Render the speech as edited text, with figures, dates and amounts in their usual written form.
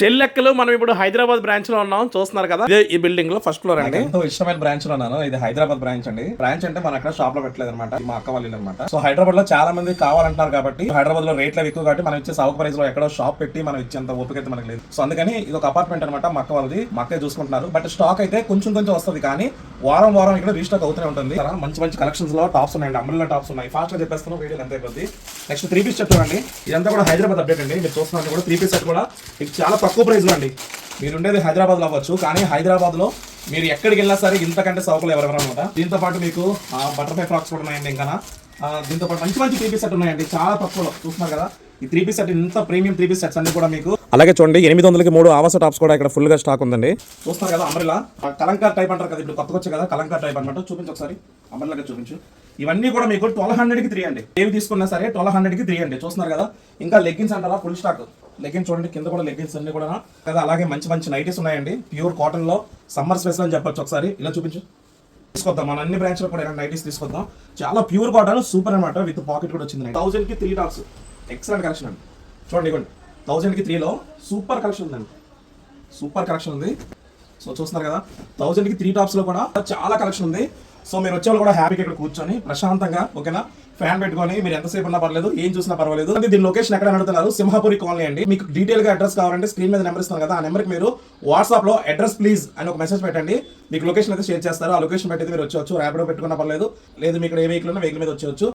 చెల్లెక్కలు మనం ఇప్పుడు హైదరాబాద్ బ్రాంచ్ లో ఉన్నాం, చూస్తున్నారు కదా. ఇదే ఈ బిల్డింగ్ లో ఫస్ట్ ఫ్లోర్ అండి. ఎంతో ఇష్టమైన బ్రాంచ్ లో ఉన్నాను. ఇది హైదరాబాద్ బ్రాంచ్ అండి. బ్రాంచ్ అంటే మన అక్కడ షాప్ లో పెట్టలేదు అనమాట, మా అక్క వాళ్ళు అనమాట. సో హైదరాబాద్ లో చాలా మంది కావాలంటున్నారు కాబట్టి, హైదరాబాద్ లో రేట్లు ఎక్కువ కాబట్టి మనం ఇచ్చే సౌక ప్రైస్ లో ఎక్కడో షాప్ పెట్టి మనం ఇచ్చేంత ఓపిక అయితే మనకు లేదు. సో అందుకని ఇది ఒక అపార్ట్మెంట్ అనమాట, మా అక్క వాళ్ళది. మా అక్కే చూసుకుంటున్నారు. బట్ స్టాక్ అయితే కొంచెం కొంచెం వస్తుంది, కానీ వారం వారం ఇక్కడ రీస్టాక్ అవుతూనే ఉంటుంది. మంచి మంచి కలెక్షన్స్ లో టాప్స్ ఉన్నాయండి, అంబ్రెల్లా టాప్స్ ఉన్నాయి. ఫాస్ట్ గా చెప్పేస్తాను, వీడియో ఎంత అయిపోద్ది. నెక్స్ట్ 3 పీస్ సెట్ చూడండి. ఇదంతా కూడా హైదరాబాద్ అప్డేట్ అండి. మీరు చూస్తున్నారు కూడా 3 పీస్ సెట్ కూడా ఇది చాలా తక్కువ ప్రైస్ లో అండి. మీరు ఉండేది హైదరాబాద్ లో అవ్వచ్చు, కానీ హైదరాబాద్ లో మీరు ఎక్కడికి వెళ్ళినా సరే ఇంతకంటే సౌకర్యాలు ఎవరెవరు అనమాట. దీంతో పాటు మీకు బటర్ఫ్లై ఫ్రాక్స్ కూడా ఉన్నాయండి. ఇంకా దీంతో పాటు మంచి మంచి 3 పీస్ సెట్ ఉన్నాయండి, చాలా తక్కువలో. చూస్తున్నారు కదా, ఈ 3 పీస్ సెట్ ఇంత ప్రీమియం 3 పీస్ సెట్స్ అన్ని కూడా మీకు. అలాగే చూడండి, 800కి 3 ఆవాస టాప్స్ కూడా ఇక్కడ ఫుల్ గా స్టాక్ ఉందండి. చూస్తున్నారు కదా, అంబ్రెల్లా కలంకార్ టైప్ అంటారు కదా, ఇప్పుడు కొత్తగా వచ్చాయి కదా కలంకార్ టైప్ అనమాట. చూపించు ఒకసారి, అంబ్రెల్లాగా చూపించు. ఇవన్నీ కూడా మీకు 1200కి 3 అండి. ఏవి తీసుకున్నా సరే 1200కి 3 అండి. చూస్తున్నారు కదా, ఇంకా లెగ్గిన్స్ అంటారా, ఫుల్ స్టాక్ లెగ్గిన్స్ చూడండి. కింద కూడా లెగ్గిన్స్ అన్ని కూడా కదా. అలాగే మంచి మంచి నైటీస్ ఉన్నాయండి, ప్యూర్ కాటన్ లో, సమ్మర్ స్పెషల్ అని చెప్పొచ్చు. ఒకసారి ఇలా చూపించు. తీసుకొద్దాం, మన అన్ని బ్రాంచ్ లో కూడా నైటీస్ తీసుకొద్దాం. చాలా ప్యూర్ కాటన్, సూపర్ అనమాట. విత్ పాకెట్ కూడా వచ్చింది. 1000కి 3 టాప్స్, ఎక్సలెంట్ కలెక్షన్ అండి. చూడండి ఇవ్వండి, 1000కి 3లో సూపర్ కలెక్షన్ ఉందండి, సూపర్ కలెక్షన్ ఉంది. సో చూస్తున్నారు కదా, 1000కి 3 టాప్స్ లో కూడా చాలా కలెక్షన్ ఉంది. సో మీరు వచ్చే వాళ్ళు కూడా హ్యాపీగా ఇక్కడ కూర్చొని ప్రశాంతంగా, ఓకేనా, ఫ్యాన్ పెట్టుకొని మీరు ఎంతసేపు ఉన్నా పర్లేదు, ఏం చూసినా పర్వాలేదు. దీని లొకేషన్ ఎక్కడ అడుగుతున్నారు, సింహాపురి కాలనీ అండి. మీకు డీటెయిల్ గా అడ్రస్ కావాలంటే స్క్రీన్ మీద నెంబర్ ఇస్తాను కదా, ఆ నెంబర్కి మీరు వాట్సాప్ లో అడ్రస్ ప్లీజ్ అని ఒక మెసేజ్ పెట్టండి. మీకు లొకేషన్ అయితే షేర్ చేస్తారు. ఆ లొకేషన్ పెట్టి మీరు వచ్చేవచ్చు. ర్యాపిడో పెట్టుకున్నా పర్లేదు, లేదు మీకు ఏ వెహికల్ ఉన్నా వెహికల్ మీద వచ్చేవచ్చు.